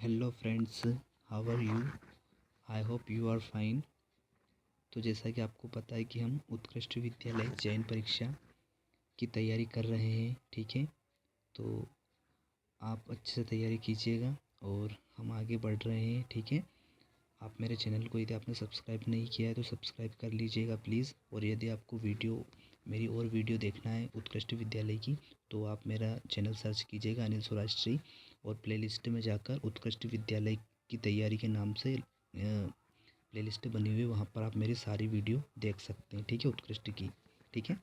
Hello friends, how are you? I hope you are fine. तो जैसा कि आपको पता है कि हम उत्कृष्ट विद्यालय चयन परीक्षा की तैयारी कर रहे हैं, ठीक है। तो आप अच्छे से तैयारी कीजिएगा और हम आगे बढ़ रहे हैं, ठीक है। आप मेरे चैनल को यदि आपने सब्सक्राइब नहीं किया है तो सब्सक्राइब कर लीजिएगा प्लीज़। और यदि आपको मेरी और वीडियो देखना है उत्कृष्ट विद्यालय की, तो आप मेरा चैनल सर्च कीजिएगा अनिल सुराश्री, और प्लेलिस्ट में जाकर उत्कृष्ट विद्यालय की तैयारी के नाम से प्लेलिस्ट बनी हुई है, वहाँ पर आप मेरी सारी वीडियो देख सकते हैं, ठीक है, उत्कृष्ट की, ठीक है।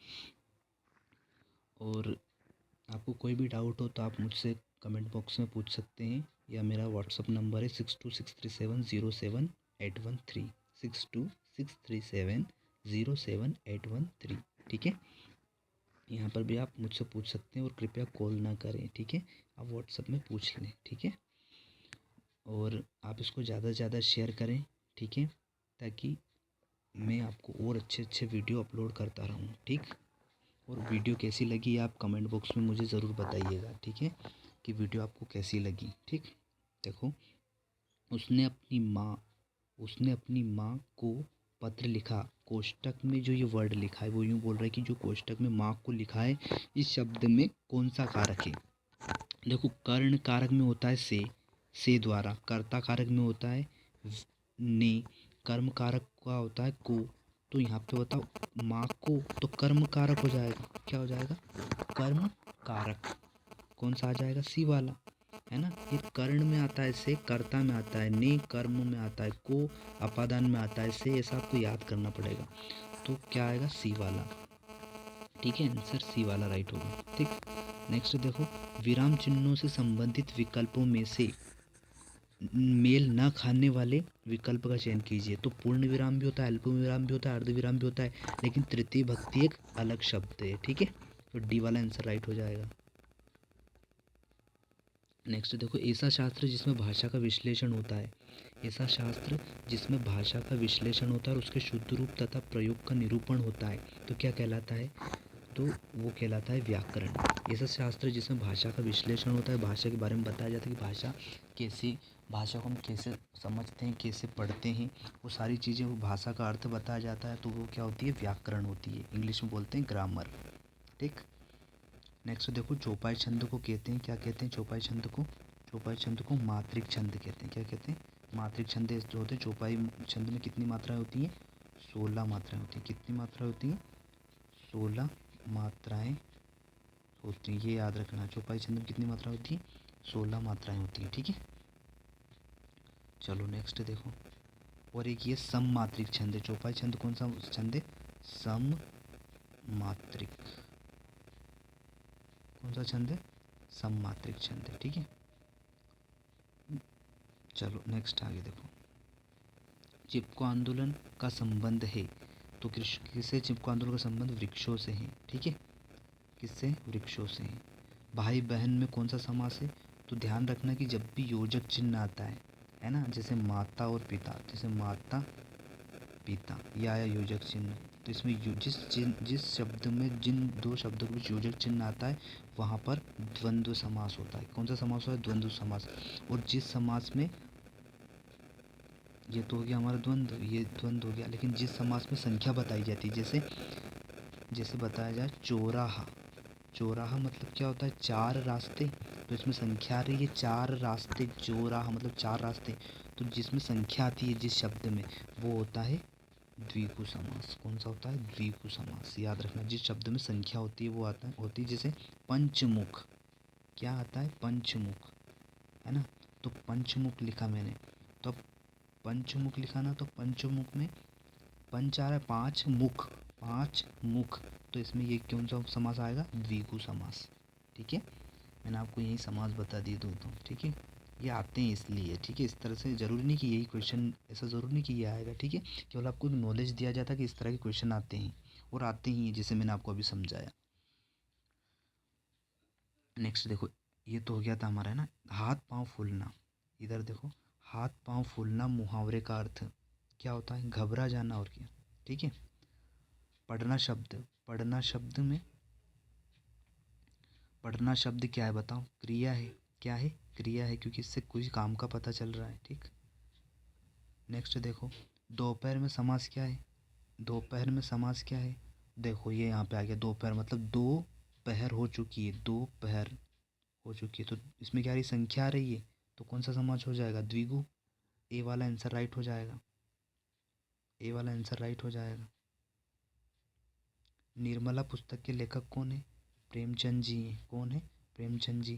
और आपको कोई भी डाउट हो तो आप मुझसे कमेंट बॉक्स में पूछ सकते हैं, या मेरा व्हाट्सअप नंबर है 6263707813 6263707813, ठीक है। यहाँ पर भी आप मुझसे पूछ सकते हैं और कृपया कॉल ना करें, ठीक है। आप व्हाट्सअप में पूछ लें, ठीक है। और आप इसको ज़्यादा से ज़्यादा शेयर करें, ठीक है, ताकि मैं आपको और अच्छे अच्छे वीडियो अपलोड करता रहूँ, ठीक। और वीडियो कैसी लगी आप कमेंट बॉक्स में मुझे ज़रूर बताइएगा, ठीक है, कि वीडियो आपको कैसी लगी, ठीक। देखो, उसने अपनी माँ को पत्र लिखा। कोष्टक में जो ये वर्ड लिखा है वो यूँ बोल रहा है कि जो कोष्टक में माँ को लिखा है, इस शब्द में कौन सा कारक है। देखो, कर्ण कारक में होता है से द्वारा, कर्ता कारक में होता है ने, कर्म कारक का होता है को। तो यहाँ पे बताओ माँ को, तो कर्म कारक हो जाएगा, क्या हो जाएगा, कर्म कारक। कौन सा आ जाएगा, सी वाला, है ना। ये कर्ण में आता है से, कर्ता में आता है ने, कर्म में आता है को, अपादान में आता है से, ऐसा आपको याद करना पड़ेगा। तो क्या आएगा, सी वाला, ठीक है। आंसर सी वाला राइट होगा, ठीक। नेक्स्ट देखो, विराम चिन्हों से संबंधित विकल्पों में से मेल न खाने वाले विकल्प का चयन कीजिए। तो पूर्ण विराम भी होता है, अल्प विराम भी होता है, अर्ध विराम भी होता है, लेकिन तृतीय भक्ति एक अलग शब्द है, ठीक है। तो डी वाला आंसर राइट हो जाएगा। नेक्स्ट देखो, ऐसा शास्त्र जिसमें भाषा का विश्लेषण होता है। ऐसा शास्त्र जिसमें भाषा का विश्लेषण होता है और उसके शुद्ध रूप तथा प्रयोग का निरूपण होता है, तो क्या कहलाता है, तो वो कहलाता है व्याकरण। ऐसा शास्त्र जिसमें भाषा का विश्लेषण होता है, भाषा के बारे में बताया जाता है कि भाषा को हम कैसे समझते हैं, कैसे पढ़ते हैं, वो सारी चीज़ें, वो भाषा का अर्थ बताया जाता है, तो वो क्या होती है, व्याकरण होती है। इंग्लिश में बोलते हैं ग्रामर, ठीक। नेक्स्ट देखो, चौपाई छंद को कहते हैं, क्या कहते हैं चौपाई छंद को, चौपाई छंद को मात्रिक छंद कहते हैं। क्या कहते हैं, मात्रिक छंद जो होते हैं। चौपाई छंद में कितनी मात्राएं होती हैं, 16 मात्राएं होती हैं। कितनी मात्रा होती हैं, 16 मात्राएं होती हैं, ये याद रखना। चौपाई छंद में कितनी मात्रा होती है, 16 मात्राएं होती हैं, ठीक है। चलो नेक्स्ट देखो, और एक ये सम मात्रिक छंद है। चौपाई छंद कौन सा छंद है, सम मात्रिक, कौन सा छंद है, सम मात्रिक छंद है, ठीक है। चलो नेक्स्ट आगे देखो, चिपको आंदोलन का संबंध है। तो किससे चिपको आंदोलन का संबंध, वृक्षों से है, ठीक है। किससे, वृक्षों से है। भाई बहन में कौन सा समास है, तो ध्यान रखना कि जब भी योजक चिन्ह आता है ना, जैसे माता और पिता, जैसे माता पिता, ये आया योजक चिन्ह, तो इसमें जिस शब्द में, जिन दो शब्दों के बीच योजक चिन्ह आता है, वहाँ पर द्वंद्व समास होता है। कौन सा समास होता है, द्वंद्व समास। और जिस समास में, ये तो हो गया हमारा द्वंद्व, ये द्वंद्व हो गया, लेकिन जिस समास में संख्या बताई जाती है, जैसे बताया जाए चौराहा, चौराहा मतलब क्या होता है, चार रास्ते, तो इसमें संख्या आ रही है चार रास्ते, चौराहा मतलब चार रास्ते, तो जिसमें संख्या आती है जिस शब्द में, वो होता है द्विगु समास। कौन सा होता है, द्विगु समास, याद रखना। जिस शब्द में संख्या होती है वो होती है, जैसे पंचमुख, क्या आता है, पंचमुख, है ना। तो पंचमुख लिखा मैंने, तो अब पंचमुख लिखा ना, तो पंचमुख में पंच आ रहा है, पाँच मुख, तो इसमें ये कौन सा समास आएगा, द्विगु समास, ठीक है। मैंने आपको यही समास बता दिए दो, ठीक है। ये आते हैं इसलिए, ठीक है। इस तरह से ज़रूरी नहीं कि यही क्वेश्चन, ऐसा ज़रूरी नहीं कि ये आएगा, ठीक है। केवल आपको नॉलेज दिया जाता है कि इस तरह के क्वेश्चन आते हैं, और आते ही हैं, जैसे मैंने आपको अभी समझाया। नेक्स्ट देखो, ये तो हो गया था हमारा, है ना, हाथ पाँव फूलना। इधर देखो, हाथ पाँव फूलना मुहावरे का अर्थ क्या होता है, घबरा जाना, और क्या, ठीक है। पढ़ना शब्द, पढ़ना शब्द क्या है बताओ, क्रिया है, क्या है, क्रिया है क्योंकि इससे कुछ काम का पता चल रहा है। ठीक, नेक्स्ट देखो, दोपहर में समास क्या है? दोपहर में समास क्या है? देखो ये यहाँ पे आ गया दोपहर, मतलब दो पहर हो चुकी है, दो पहर हो चुकी है, तो इसमें क्या रही, संख्या आ रही है, तो कौन सा समास हो जाएगा? द्विगु। ए वाला आंसर राइट हो जाएगा, ए वाला आंसर राइट हो जाएगा। निर्मला पुस्तक के लेखक कौन है? प्रेमचंद जी हैं। कौन है? प्रेमचंद जी।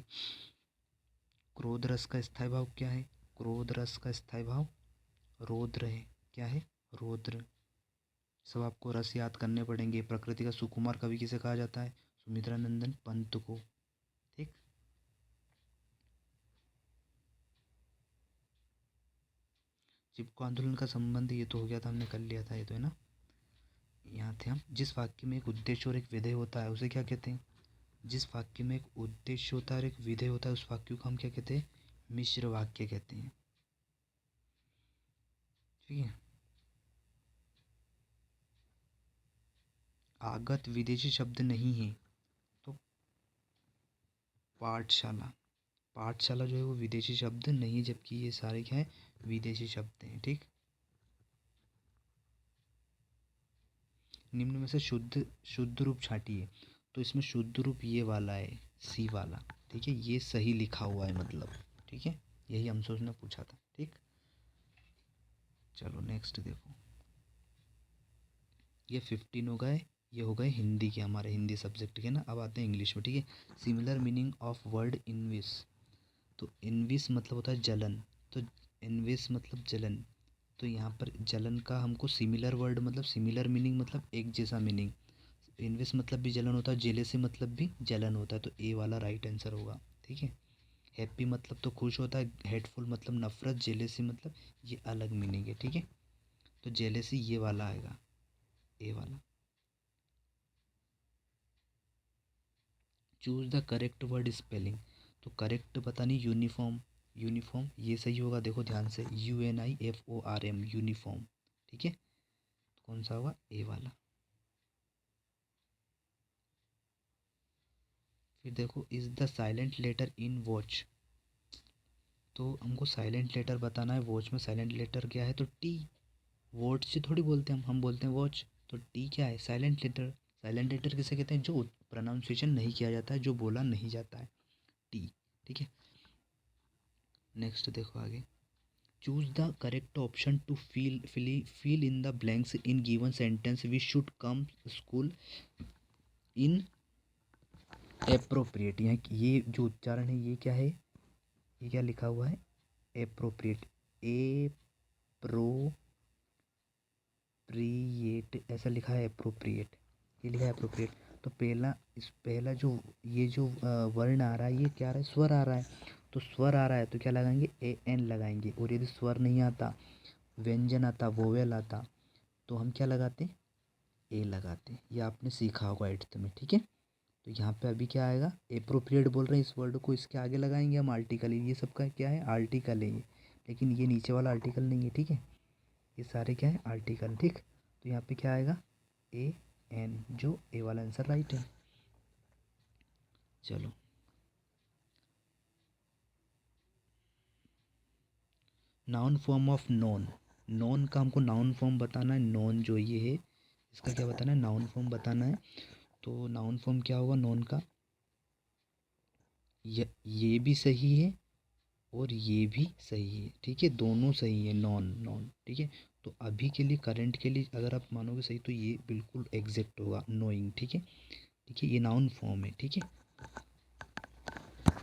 क्रोध रस का स्थायी भाव क्या है? क्रोध रस का स्थायी भाव रौद्र है। क्या है? रौद्र। सब आपको रस याद करने पड़ेंगे। प्रकृति का सुकुमार कवि किसे कहा जाता है? सुमित्रानंदन पंत को। ठीक, चिपको आंदोलन का संबंध ये तो हो गया था, हमने कर लिया था ये तो, है ना। यहाँ थे हम। जिस वाक्य में एक उद्देश्य और एक विधेय होता है उसे क्या कहते हैं? जिस वाक्य में एक उद्देश्य होता है और एक विधेय होता है उस वाक्य को हम क्या कहते हैं? मिश्र वाक्य कहते हैं। ठीक है। आगत विदेशी शब्द नहीं है, तो पाठशाला। पाठशाला जो है वो विदेशी शब्द नहीं, जबकि ये सारे क्या है? विदेशी शब्द हैं। ठीक, निम्न में से शुद्ध शुद्ध रूप छाटिए, तो इसमें शुद्ध रूप ये वाला है, सी वाला। ठीक है, ये सही लिखा हुआ है मतलब। ठीक है, यही हम सोचने पूछा था। ठीक, चलो नेक्स्ट देखो, ये 15 हो गए, ये हो गए हिंदी के, हमारे हिंदी सब्जेक्ट के ना। अब आते हैं इंग्लिश में। ठीक है, सिमिलर मीनिंग ऑफ वर्ड इनविस। तो इनविस मतलब होता है जलन, तो इनविस मतलब जलन। तो यहाँ पर जलन का हमको सिमिलर वर्ड मतलब सिमिलर मीनिंग मतलब एक जैसा मीनिंग। इनविस मतलब भी जलन होता है, जेलेसी मतलब भी जलन होता है, तो ए वाला राइट आंसर होगा। ठीक है, हैप्पी मतलब तो खुश होता है, हेटफुल मतलब नफरत, जेलेसी मतलब ये अलग मीनिंग है। ठीक है, तो जेलेसी ये वाला आएगा, ए वाला। Choose the correct word spelling, तो करेक्ट पता नहीं, यूनिफॉर्म। यूनिफॉर्म ये सही होगा, देखो ध्यान से, UNIFORM, यूनिफॉर्म। ठीक है, तो कौन सा होगा? ए वाला। फिर देखो, is the silent letter in watch, तो हमको साइलेंट लेटर बताना है। वॉच में साइलेंट लेटर क्या है? तो टी। वॉच से थोड़ी बोलते हैं हम बोलते हैं वॉच, तो टी क्या है? Silent letter. साइलेंट लेटर किसे कहते हैं? जो प्रोनाउंसिएशन नहीं किया जाता है, जो बोला नहीं जाता है, टी। ठीक है, नेक्स्ट देखो आगे, choose the correct option to fill in the blanks in given sentence, we should come school in appropriate। यहाँ ये जो उच्चारण है ये क्या है? ये क्या लिखा हुआ है? एप्रोप्रिएट, एप्रोप्रिएट ऐसा लिखा है, एप्रोप्रिएट, ये लिखा है एप्रोप्रिएट। तो पहला जो ये जो वर्ण आ रहा है, ये क्या आ रहा है? स्वर आ रहा है, तो स्वर आ रहा है तो क्या लगाएंगे? AN लगाएंगे। और यदि स्वर नहीं आता, व्यंजन आता, वोवेल आता, तो हम क्या लगाते? ए लगाते। ये आपने सीखा होगा 8th में। ठीक है, तो यहाँ पे अभी क्या आएगा? एप्रोप्रिएट बोल रहे हैं, इस वर्ड को इसके आगे लगाएंगे हम आर्टिकल। ये सबका क्या है? आर्टिकल है ये, लेकिन ये नीचे वाला आर्टिकल नहीं है। ठीक है, ये सारे क्या है? आर्टिकल। ठीक, तो यहाँ पे क्या आएगा? AN, जो ए वाला आंसर राइट है। चलो, noun form of non. Non का हमको नाउन फॉर्म बताना है। नॉन जो ये है, इसका क्या बताना है? नाउन फॉर्म बताना है। तो नाउन फॉर्म क्या होगा नॉन का? ये भी सही है और ये भी सही है। ठीक है, दोनों सही है, नॉन नॉन। ठीक है, तो अभी के लिए, करंट के लिए अगर आप मानोगे सही, तो ये बिल्कुल एग्जैक्ट होगा, नोइंग। ठीक है, ठीक है, ये नाउन फॉर्म है। ठीक है,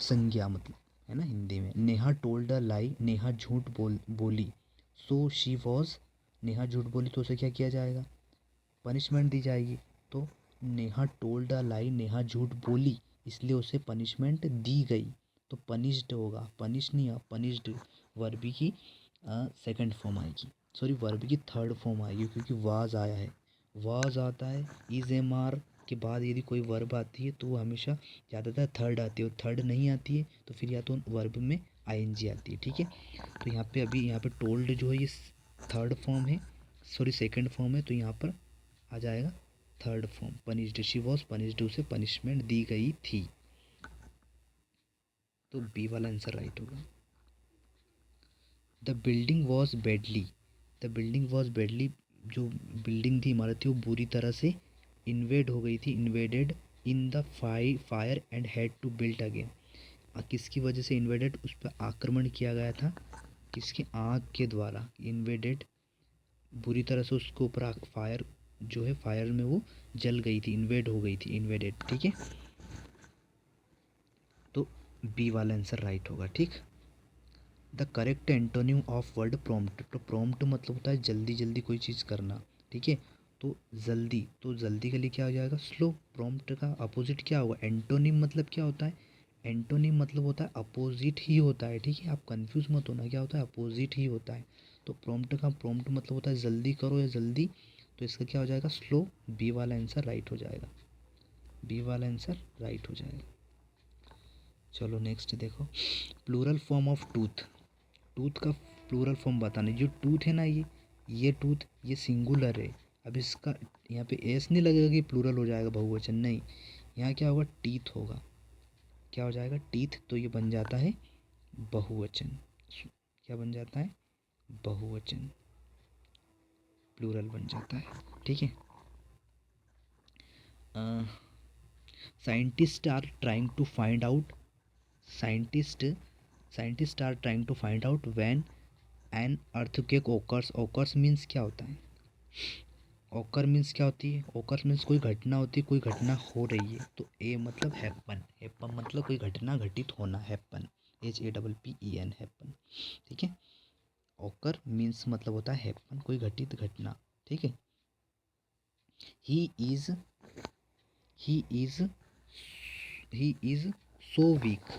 संज्ञा मतलब, है ना हिंदी में। नेहा टोल्ड अ लाई, नेहा झूठ बोली, सो शी वॉज, नेहा झूठ बोली तो उसे क्या किया जाएगा? पनिशमेंट दी जाएगी। तो नेहा टोल्ड अ लाई, नेहा झूठ बोली, इसलिए उसे पनिशमेंट दी गई, तो पनिश्ड होगा, पनिश नहीं, पनिश्ड वर्ब की सेकंड फॉर्म आएगी, सॉरी वर्ब की थर्ड फॉर्म आएगी, क्योंकि वाज आया है, वाज आता है। इज एम आर के बाद यदि कोई वर्ब आती है तो वो हमेशा ज़्यादातर थर्ड आती है, और थर्ड नहीं आती है तो फिर या तो वर्ब में ING आती है। ठीक है, तो यहाँ पे अभी यहाँ पे टोल्ड जो है ये थर्ड फॉर्म है, सॉरी सेकंड फॉर्म है, तो यहाँ पर आ जाएगा third form, punished. She was punished, उसे पनिशमेंट दी गई थी। तो बी वाला आंसर राइट होगा। The building was badly, the building was badly, जो बिल्डिंग थी, इमारत थी, वो बुरी तरह से इन्वेड हो गई थी, invaded in the fire and had to build again. किसकी वजह से इन्वेडेड, उस पर आक्रमण किया गया था, किसकी, आग के द्वारा इन्वेडेड, बुरी तरह से उसके ऊपर फायर जो है, फायर में वो जल गई थी, इन्वेड हो गई थी, इन्वेडेड, ठीक है। तो बी वाला आंसर राइट होगा, ठीक। The correct antonym of word prompt, तो प्रॉम्प्ट मतलब होता है जल्दी जल्दी कोई चीज़ करना, ठीक है। तो जल्दी के लिए क्या हो जाएगा, स्लो। प्रॉम्प्ट का अपोजिट क्या होगा, एंटोनिम मतलब क्या होता है, एंटोनिम मतलब होता है अपोजिट ही होता है, ठीक है। आप कंफ्यूज मत होना, क्या होता है, अपोजिट ही होता है। तो प्रॉम्प्ट मतलब होता है जल्दी करो या जल्दी, तो इसका क्या हो जाएगा, स्लो। बी वाला आंसर राइट हो जाएगा, बी वाला आंसर राइट हो जाएगा। चलो नेक्स्ट देखो, plural form of tooth, tooth का प्लूरल फॉर्म बताना। जो टूथ है ना, ये टूथ, ये सिंगुलर है। अब इसका यहाँ पे एस नहीं लगेगा कि प्लूरल हो जाएगा, बहुवचन नहीं। यहाँ क्या होगा, टीथ होगा, क्या हो जाएगा, टीथ, तो ये बन जाता है बहुवचन। क्या बन जाता है, बहुवचन, प्लूरल बन जाता है, ठीक है। Scientist are trying to find out, scientist scientist are trying to find out when an earthquake occurs, occurs means क्या होता है, ओकर मीन्स क्या होती है, ओकर मीन्स कोई घटना होती है, कोई घटना हो रही है। तो ए मतलब हैपन, हैपन मतलब कोई घटना घटित होना, हैपन, HAPPEN, हैपन, ठीक है। ओकर मीन्स मतलब होता है हैपन, कोई घटित घटना, ठीक है। He is he is he is so weak,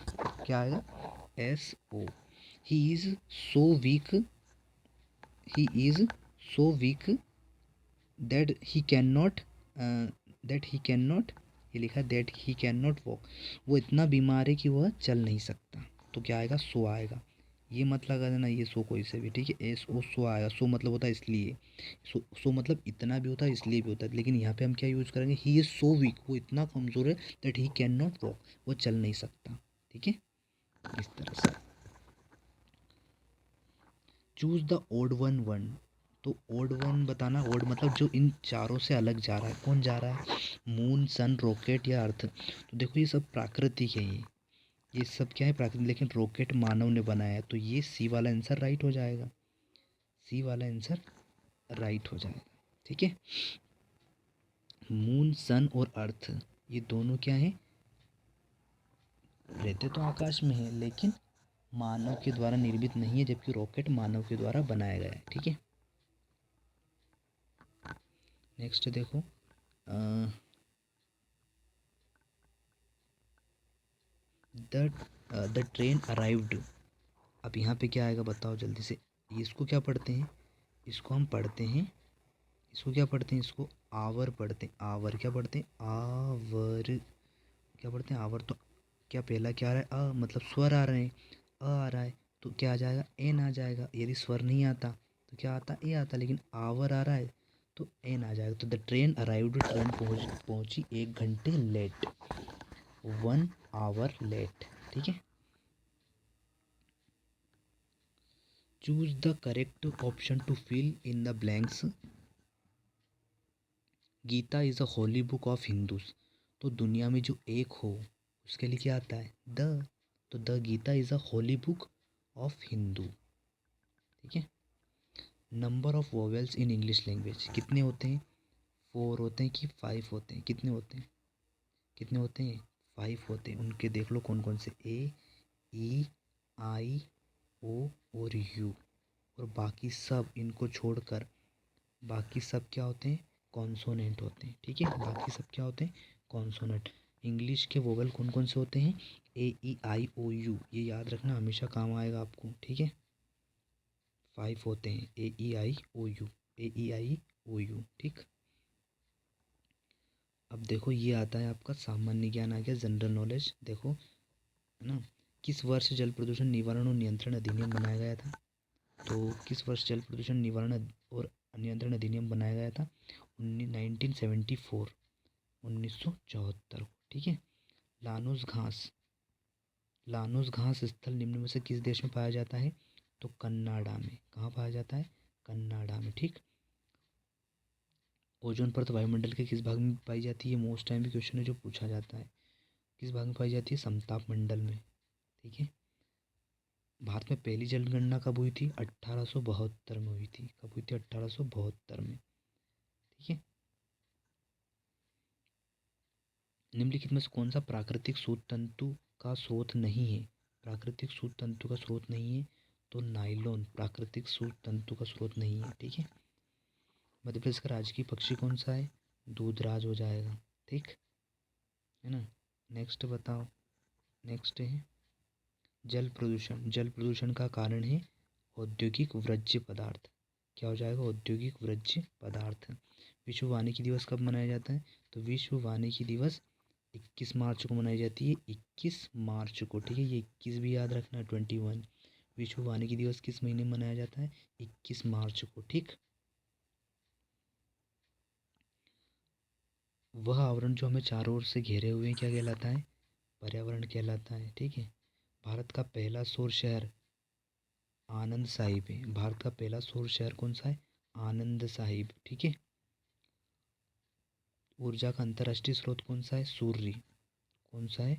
क्या आएगा, SO, he is so weak, he is so weak that he can not, that he can not, ये लिखा है that he can not walk, वो इतना बीमार है कि वह चल नहीं सकता। तो क्या आएगा, सो आएगा। ये मत लगा देना ये सो कोई से भी, ठीक है। SO, सो आएगा। सो मतलब होता है इसलिए, सो मतलब इतना भी होता है, इसलिए भी होता है, लेकिन यहाँ पे हम क्या यूज़ करेंगे, ही इज़ सो वीक, वो इतना कमज़ोर है, that he can not walk, वो चल नहीं सकता, ठीक है, इस तरह से। चूज द ओड वन, तो ओड वन बताना, ओड मतलब जो इन चारों से अलग जा रहा है, कौन जा रहा है, मून, सन, रॉकेट या अर्थ। तो देखो ये सब प्राकृतिक है, ये सब क्या है, प्राकृतिक, लेकिन रॉकेट मानव ने बनाया है, तो ये सी वाला आंसर राइट हो जाएगा, सी वाला आंसर राइट हो जाएगा, ठीक है। मून, सन और अर्थ, ये दोनों क्या है, रहते तो आकाश में है, लेकिन मानव के द्वारा निर्मित नहीं है, जबकि रॉकेट मानव के द्वारा बनाया गया है, ठीक है। नेक्स्ट देखो, द द ट्रेन अराइव्ड, अब यहाँ पे क्या आएगा बताओ जल्दी से। इसको क्या पढ़ते हैं, इसको हम पढ़ते हैं, इसको क्या पढ़ते हैं, इसको आवर पढ़ते हैं, आवर क्या पढ़ते हैं, आवर, क्या पढ़ते हैं, आवर। तो क्या पहला क्या आ रहा है, मतलब स्वर आ रहे हैं, आ रहा है, तो क्या आ जाएगा, एन आ जाएगा। यदि स्वर नहीं आता तो क्या आता, ए आता, लेकिन आवर आ रहा है तो एन आ जाएगा। तो द ट्रेन अराइव्ड, ट्रेन पहुंची 1 घंटे लेट, 1 आवर लेट, ठीक है। Choose the correct option to fill in the blanks. Gita is a holy book of Hindus, तो दुनिया में जो एक हो उसके लिए क्या आता है, द, तो the Gita is a holy book of Hindu, ठीक है। Number of vowels in English language कितने होते हैं, 4 होते हैं कि 5 होते हैं, कितने होते हैं, कितने होते हैं, 5 होते हैं। उनके देख लो कौन कौन से, A, E, I, O और U, और बाकी सब इनको छोड़कर बाकी सब क्या होते हैं, कॉन्सोनेंट होते हैं, ठीक है। बाकी सब क्या होते हैं, कॉन्सोनेंट। इंग्लिश के वोवेल कौन कौन से होते हैं, A, E, I, O, U, ये याद रखना, हमेशा काम आएगा आपको, ठीक है। 5 होते हैं, A, E, I, O, U, A, E, I, O, U, ठीक। अब देखो ये आता है आपका सामान्य ज्ञान, आ गया जनरल नॉलेज, देखो है ना। किस वर्ष जल प्रदूषण निवारण और नियंत्रण अधिनियम बनाया गया था, तो किस वर्ष जल प्रदूषण निवारण और नियंत्रण अधिनियम बनाया गया था, 1974, 1974, ठीक है। लानोस घास, लानोस घास स्थल निम्न में से किस देश में पाया जाता है? तो कन्नाडा में। कहाँ पाया जाता है? कन्नाडा में। ठीक। ओजोन परत वायुमंडल के किस भाग में पाई जाती है? मोस्ट टाइम भी क्वेश्चन है जो पूछा जाता है। किस भाग में पाई जाती है? समताप मंडल में। ठीक है। भारत में पहली जनगणना कब हुई थी? 1872 में हुई थी। कब हुई थी? 1872 में। ठीक है। निम्नलिखित में से कौन सा प्राकृतिक सूत तंतु का स्रोत नहीं है? प्राकृतिक सूत तंतु का स्रोत नहीं है तो नाइलॉन प्राकृतिक सूत तंतु का स्रोत नहीं है। ठीक है। मध्य प्रदेश का राजकीय पक्षी कौन सा है? दूधराज हो जाएगा। ठीक है ना। नेक्स्ट बताओ। नेक्स्ट है जल प्रदूषण। जल प्रदूषण का कारण है औद्योगिक वर्ज्य पदार्थ। क्या हो जाएगा? औद्योगिक वर्ज्य पदार्थ। विश्व वानिकी दिवस कब मनाया जाता है? तो विश्व वानिकी दिवस 21 मार्च को मनाई जाती है। 21 मार्च को। ठीक है। ये 21 भी याद रखना। 21। विश्व वानिकी दिवस किस महीने में मनाया जाता है? 21 मार्च को। ठीक। वह आवरण जो हमें चारों ओर से घेरे हुए हैं क्या कहलाता है? पर्यावरण कहलाता है। ठीक है। भारत का पहला सौर शहर आनंद साहिब है। भारत का पहला सौर शहर कौन सा है? आनंद साहिब। ठीक है। ऊर्जा का अंतर्राष्ट्रीय स्रोत कौन सा है? सूर्य। कौन सा है?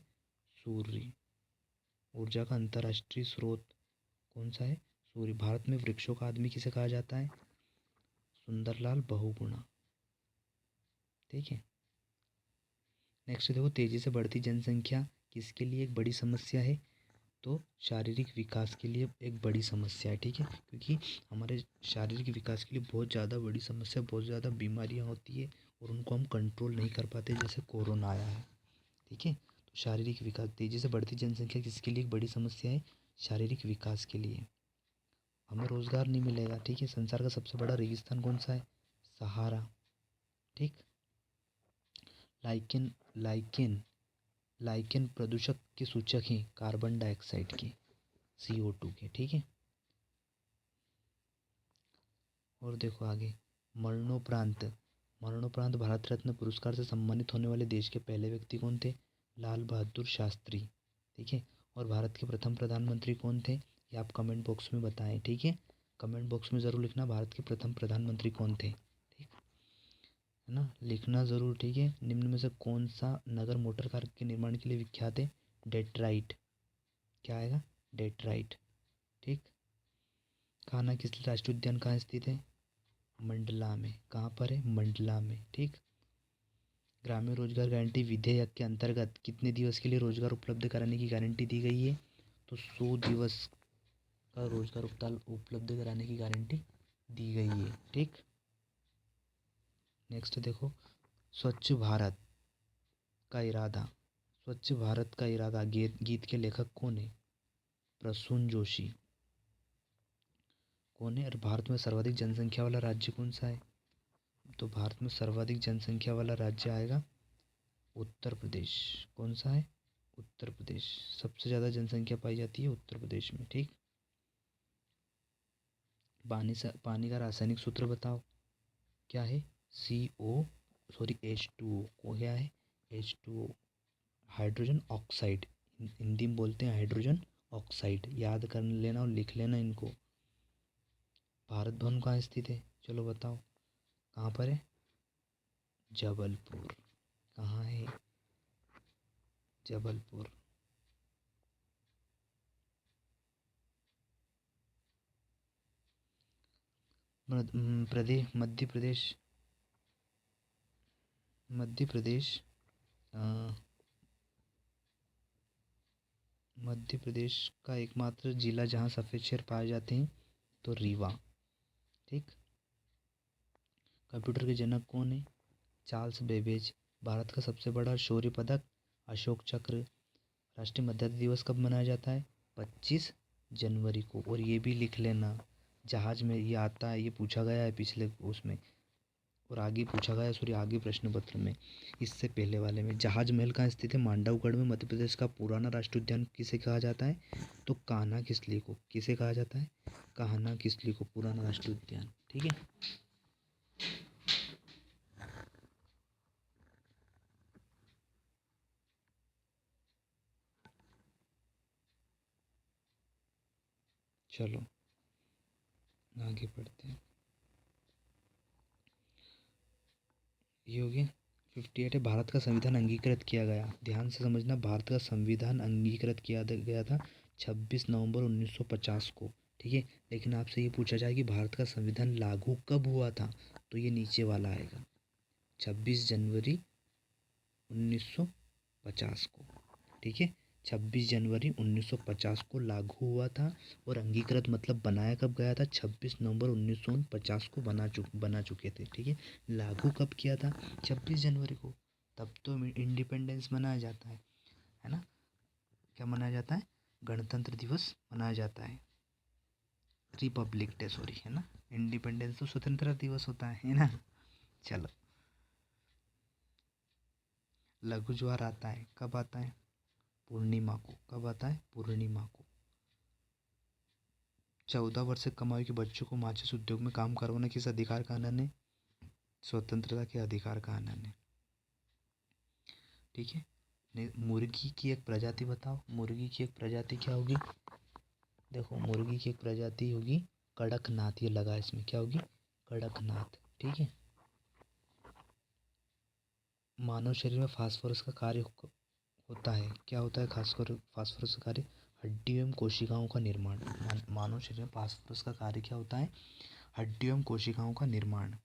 सूर्य। ऊर्जा का अंतर्राष्ट्रीय स्रोत कौन सा है? सूर्य। भारत में वृक्षों का आदमी किसे कहा जाता है? सुंदरलाल बहुगुणा। ठीक है। नेक्स्ट देखो, तेजी से बढ़ती जनसंख्या किसके लिए एक बड़ी समस्या है? तो शारीरिक विकास के लिए एक बड़ी समस्या है। ठीक है। क्योंकि हमारे शारीरिक विकास के लिए बहुत ज़्यादा बड़ी समस्या, बहुत ज़्यादा बीमारियां होती है और उनको हम कंट्रोल नहीं कर पाते, जैसे कोरोना आया है। ठीक है। तो शारीरिक विकास, तेजी से बढ़ती जनसंख्या किसके लिए एक बड़ी समस्या है? शारीरिक विकास के लिए। हमें रोज़गार नहीं मिलेगा। ठीक है। संसार का सबसे बड़ा रेगिस्तान कौन सा है? सहारा। ठीक। लाइकेन लाइकेन लाइकेन प्रदूषक के सूचक हैं कार्बन डाइऑक्साइड के, CO2 के। ठीक है। और देखो आगे, मरणोपरांत। मरणोपरांत भारत रत्न पुरस्कार से सम्मानित होने वाले देश के पहले व्यक्ति कौन थे? लाल बहादुर शास्त्री। ठीक है। और भारत के प्रथम प्रधानमंत्री कौन थे? ये आप कमेंट बॉक्स में बताएं। ठीक है। कमेंट बॉक्स में ज़रूर लिखना भारत के प्रथम प्रधानमंत्री कौन थे। ठीक है ना, लिखना ज़रूर। ठीक है। निम्न में से कौन सा नगर मोटर कार के निर्माण के लिए विख्यात है? डेट्राइट। क्या आएगा? डेट्राइट। ठीक। कान्हा किसली राष्ट्रीय उद्यान कहाँ स्थित है? मंडला में। कहाँ पर है? मंडला में। ठीक। ग्रामीण रोजगार गारंटी विधेयक के अंतर्गत कितने दिवस के लिए रोजगार उपलब्ध कराने की गारंटी दी गई है? तो 100 दिवस का रोजगार उपलब्ध कराने की गारंटी दी गई है। ठीक। नेक्स्ट देखो, स्वच्छ भारत का इरादा। स्वच्छ भारत का इरादा गीत के लेखक कौन है? प्रसून जोशी। कौन है? और भारत में सर्वाधिक जनसंख्या वाला राज्य कौन सा है? तो भारत में सर्वाधिक जनसंख्या वाला राज्य आएगा उत्तर प्रदेश। कौन सा है? उत्तर प्रदेश। सबसे ज़्यादा जनसंख्या पाई जाती है उत्तर प्रदेश में। ठीक। पानी का रासायनिक सूत्र बताओ। क्या है? H2O। को क्या है? H2O, hydrogen oxide. हिंदी में बोलते हैं हाइड्रोजन ऑक्साइड। याद कर लेना और लिख लेना इनको। भारत भवन कहाँ स्थित है? चलो बताओ। कहाँ पर है? जबलपुर। कहाँ है? जबलपुर। प्रदेश मध्य प्रदेश। मध्य प्रदेश मध्य प्रदेश का एकमात्र जिला जहाँ सफ़ेद शेर पाए जाते हैं तो रीवा। ठीक। कंप्यूटर के जनक कौन है? Charles Babbage. भारत का सबसे बड़ा शौर्य पदक अशोक चक्र। राष्ट्रीय मतदाता दिवस कब मनाया जाता है? 25 जनवरी को। और ये भी लिख लेना, जहाज में ये आता है, ये पूछा गया है पिछले उसमें और आगे पूछा गया है, सॉरी आगे प्रश्न पत्र में, इससे पहले वाले में। जहाज महल कहाँ स्थित है? मांडवगढ़ में। मध्य प्रदेश का पुराना राष्ट्रीय उद्यान किसे कहा जाता है? तो कान्हा किसली को। किसे कहा जाता है? कान्हा किसली को पुराना राष्ट्रीय उद्यान। ठीक है। चलो आगे बढ़ते हैं। ये हो गया। 58 है, भारत का संविधान अंगीकृत किया गया। ध्यान से समझना, भारत का संविधान अंगीकृत किया गया था 26 नवंबर 1950 को। ठीक है, लेकिन आपसे ये पूछा जाए कि भारत का संविधान लागू कब हुआ था, तो ये नीचे वाला आएगा 26 जनवरी 1950 को। ठीक है, 26 जनवरी 1950 को लागू हुआ था। और अंगीकृत मतलब बनाया कब गया था, 26 नवंबर 1950 को बना चुके थे। ठीक है, लागू कब किया था, 26 जनवरी को। तब तो इंडिपेंडेंस मनाया जाता है ना। क्या मनाया जाता है, गणतंत्र दिवस मनाया जाता है, रिपब्लिक डे सॉरी, है ना। इंडिपेंडेंस तो स्वतंत्रता दिवस होता है ना। चलो, लघु ज्वार आता है कब आता है, पूर्णिमा को। कब आता है, पूर्णिमा को। 14 वर्ष से कम आयु के बच्चों को माचिस उद्योग में काम करवाना किस अधिकार का हनन है, स्वतंत्रता के अधिकार का हनन है। ठीक है, मुर्गी की एक प्रजाति बताओ, मुर्गी की एक प्रजाति क्या होगी। देखो, मुर्गी की एक प्रजाति होगी कड़कनाथ। ये लगा इसमें, क्या होगी, कड़कनाथ। ठीक है, मानव शरीर में फास्फोरस का कार्य होता है। क्या होता है, खासकर फास्फोरस का कार्य, हड्डी एवं कोशिकाओं का निर्माण। मानव शरीर में फास्फोरस का कार्य क्या होता है, हड्डी एवं कोशिकाओं का निर्माण।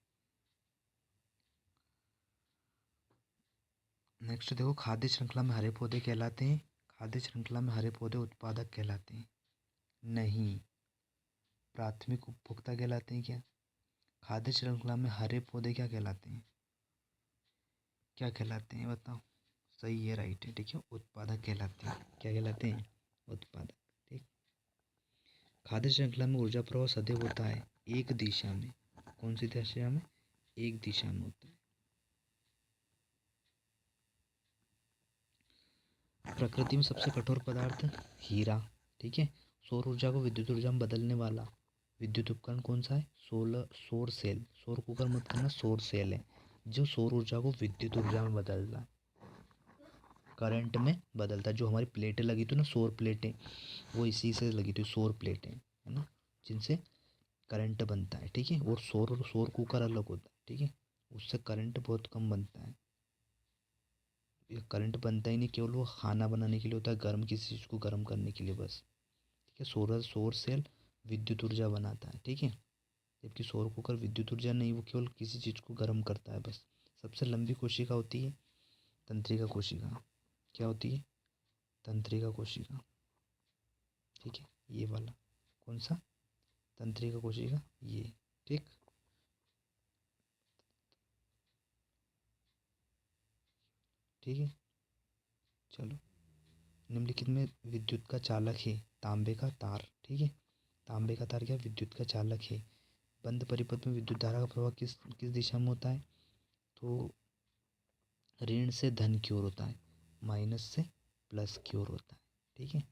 नेक्स्ट देखो, खाद्य श्रृंखला में हरे पौधे कहलाते हैं, खाद्य श्रृंखला में हरे पौधे उत्पादक कहलाते हैं, नहीं, प्राथमिक उपभोक्ता कहलाते हैं। क्या, खाद्य श्रृंखला में हरे पौधे क्या कहलाते हैं, क्या कहलाते हैं बताओ। सही है, राइट है। ठीक है, उत्पादक कहलाते हैं। क्या कहलाते हैं, उत्पादक। ठीक, खाद्य श्रृंखला में ऊर्जा प्रवाह सदैव होता है एक दिशा में। कौन सी दिशा में, एक दिशा में होता है। प्रकृति में सबसे कठोर पदार्थ हीरा। ठीक है, सौर ऊर्जा को विद्युत ऊर्जा में बदलने वाला विद्युत उपकरण कौन सा है, सौर सेल। सौर कुकर मत करना, सौर सेल है जो सौर ऊर्जा को विद्युत ऊर्जा में बदलता है, करंट में बदलता है। जो हमारी प्लेटें लगी थी ना, सौर प्लेटें, वो इसी से लगी थी, सौर प्लेटें, है ना, जिनसे करंट बनता है। ठीक है, और सौर कुकर अलग होता है। ठीक है, उससे करंट बहुत कम बनता है। ये करंट बनता ही नहीं, केवल वो खाना बनाने के लिए होता है, गर्म किसी चीज़ को गर्म करने के लिए बस। ठीक है, सौर सेल विद्युत ऊर्जा बनाता है। ठीक है, जबकि सौर कुकर विद्युत ऊर्जा नहीं, वो केवल किसी चीज़ को गर्म करता है बस। सबसे लंबी कोशिका होती है तंत्रिका कोशिका। क्या होती है, तंत्रिका कोशिका। ठीक है, ये वाला कौन सा, तंत्रिका कोशिका, ये। ठीक, ठीक है, चलो। निम्नलिखित में विद्युत का चालक है तांबे का तार। ठीक है, तांबे का तार क्या, विद्युत का चालक है। बंद परिपथ में विद्युत धारा का प्रवाह किस किस दिशा में होता है, तो ऋण से धन की ओर होता है, माइनस से प्लस की ओर होता है। ठीक है,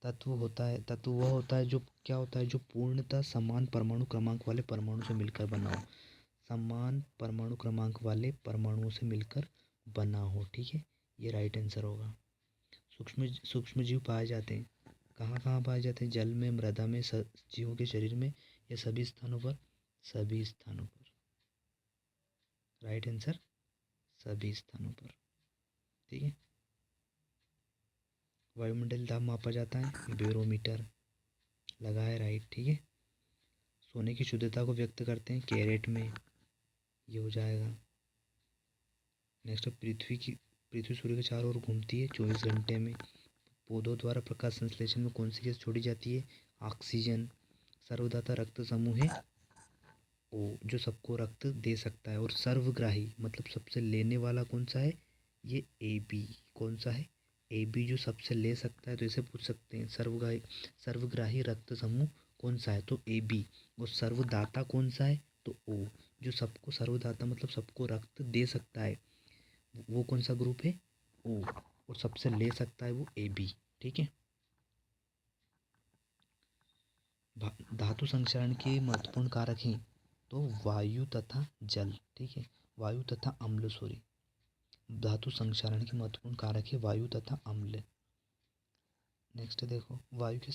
तत्व वह होता है जो, क्या होता है, जो पूर्णतः समान परमाणु क्रमांक वाले परमाणु से मिलकर बना हो, समान परमाणु क्रमांक वाले परमाणुओं से मिलकर बना हो। ठीक है, ये राइट आंसर होगा। सूक्ष्म जीव पाए जाते हैं कहाँ कहाँ पाए जाते हैं, जल में, मृदा में, जीवों के शरीर में, या सभी स्थानों पर, सभी स्थानों पर। राइट आंसर, सभी स्थानों पर। ठीक है, वायुमंडल दाब मापा जाता है, बैरोमीटर लगा है, राइट। ठीक है, सोने की शुद्धता को व्यक्त करते हैं कैरेट में, ये हो जाएगा। नेक्स्ट, पृथ्वी सूर्य के चारों ओर घूमती है 24 घंटे में। पौधों द्वारा प्रकाश संश्लेषण में कौन सी गैस छोड़ी जाती है, ऑक्सीजन। सर्वदाता रक्त समूह है ओ, जो सबको रक्त दे सकता है। और सर्वग्राही मतलब सबसे लेने वाला कौन सा है, ये ए बी। कौन सा है, ए बी, जो सबसे ले सकता है। तो इसे पूछ सकते हैं, सर्वग्राही रक्त समूह कौन सा है, तो ए बी। और सर्वदाता कौन सा है, तो ओ, जो सबको, सर्वदाता मतलब सबको रक्त दे सकता है, वो कौन सा ग्रुप है, ओ। और सबसे ले सकता है वो ए बी। ठीक है, धातु संक्षारण के महत्वपूर्ण कारक हैं, तो वायु तथा जल। ठीक है, वायु तथा अम्ल, सॉरी, धातु संक्षारण के महत्वपूर्ण कारक है वायु तथा अम्ल। नेक्स्ट देखो, वायु के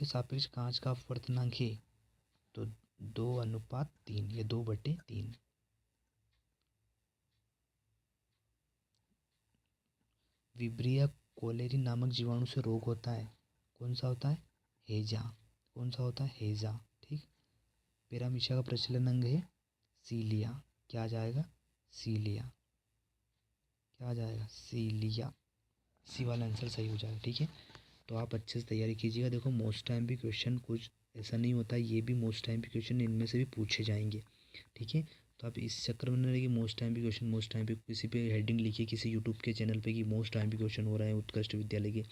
सापेक्ष कांच का अपवर्तनांक है तो 2:3, ये 2/3। विब्रिया कोलेरी नामक जीवाणु से रोग होता है, कौन सा होता है? हेजा। कौन सा होता है? हेजा। ठीक। पैरामीशिया का प्रचलन अंग है सीलिया। क्या आ जाएगा? सीलिया। क्या आ जाएगा? सीलिया। सी वाला आंसर सही हो जाएगा। ठीक है, तो आप अच्छे से तैयारी कीजिएगा। देखो मोस्ट टाइम भी क्वेश्चन कुछ ऐसा नहीं होता है, ये भी मोस्ट टाइम भी क्वेश्चन इनमें से भी पूछे जाएंगे। ठीक है, तो आप इस चक्कर में न रहिए मोस्ट टाइम भी क्वेश्चन, मोस्ट टाइम भी किसी पे हेडिंग लिखिए किसी यूट्यूब के चैनल पे कि मोस्ट टाइम भी क्वेश्चन हो रहा है उत्कृष्ट विद्यालय के,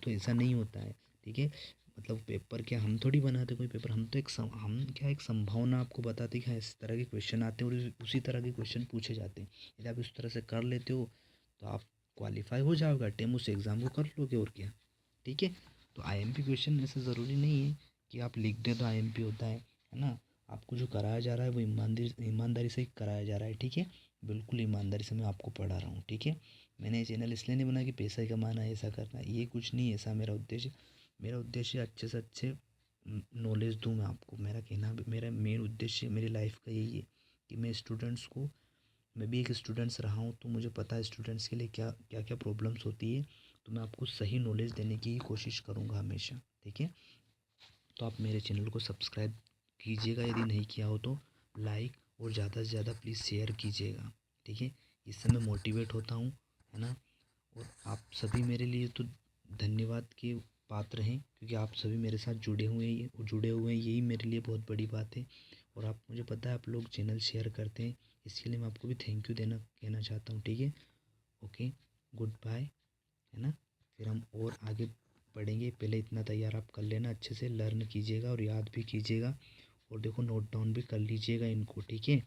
तो ऐसा नहीं होता है। ठीक है, मतलब पेपर क्या हम थोड़ी बनाते कोई पेपर, हम तो हम क्या एक संभावना आपको बताते कि हाँ इस तरह के क्वेश्चन आते हैं और उसी तरह के क्वेश्चन पूछे जाते हैं। यदि आप इस तरह से कर लेते हो तो आप क्वालिफाई हो जाओगे, टेम उस एग्ज़ाम को कर लोगे और क्या। ठीक है, तो आईएमपी क्वेश्चन ऐसे ज़रूरी नहीं है कि आप लिख दें तो आईएमपी होता है ना। आपको जो कराया जा रहा है वो ईमानदारी से ही कराया जा रहा है। ठीक है, बिल्कुल ईमानदारी से मैं आपको पढ़ा रहा हूँ। ठीक है, मैंने ये चैनल इसलिए नहीं बनाया कि पैसा ही कमाना है, ऐसा करना है, ये कुछ नहीं है ऐसा मेरा उद्देश्य अच्छे से अच्छे नॉलेज दूँ मैं आपको। मेरा कहना भी, मेरा मेन उद्देश्य मेरी लाइफ का यही है कि मैं भी एक स्टूडेंट्स रहा हूँ तो मुझे पता है स्टूडेंट्स के लिए क्या क्या क्या प्रॉब्लम्स होती है, तो मैं आपको सही नॉलेज देने की कोशिश करूँगा हमेशा। ठीक है, तो आप मेरे चैनल को सब्सक्राइब कीजिएगा, यदि नहीं किया हो तो लाइक और ज़्यादा से ज़्यादा प्लीज़ शेयर कीजिएगा। ठीक है, इससे मैं मोटिवेट होता हूँ, है ना। और आप सभी मेरे लिए तो धन्यवाद के पात्र हैं क्योंकि आप सभी मेरे साथ जुड़े हुए हैं, यही मेरे लिए बहुत बड़ी बात है। और आप, मुझे पता है आप लोग चैनल शेयर करते हैं, इसके लिए मैं आपको भी थैंक यू कहना चाहता हूँ। ठीक है, ओके, गुड बाय, है ना। फिर हम और आगे बढ़ेंगे, पहले इतना तैयार आप कर लेना, अच्छे से लर्न कीजिएगा और याद भी कीजिएगा और देखो नोट डाउन भी कर लीजिएगा इनको। ठीक है।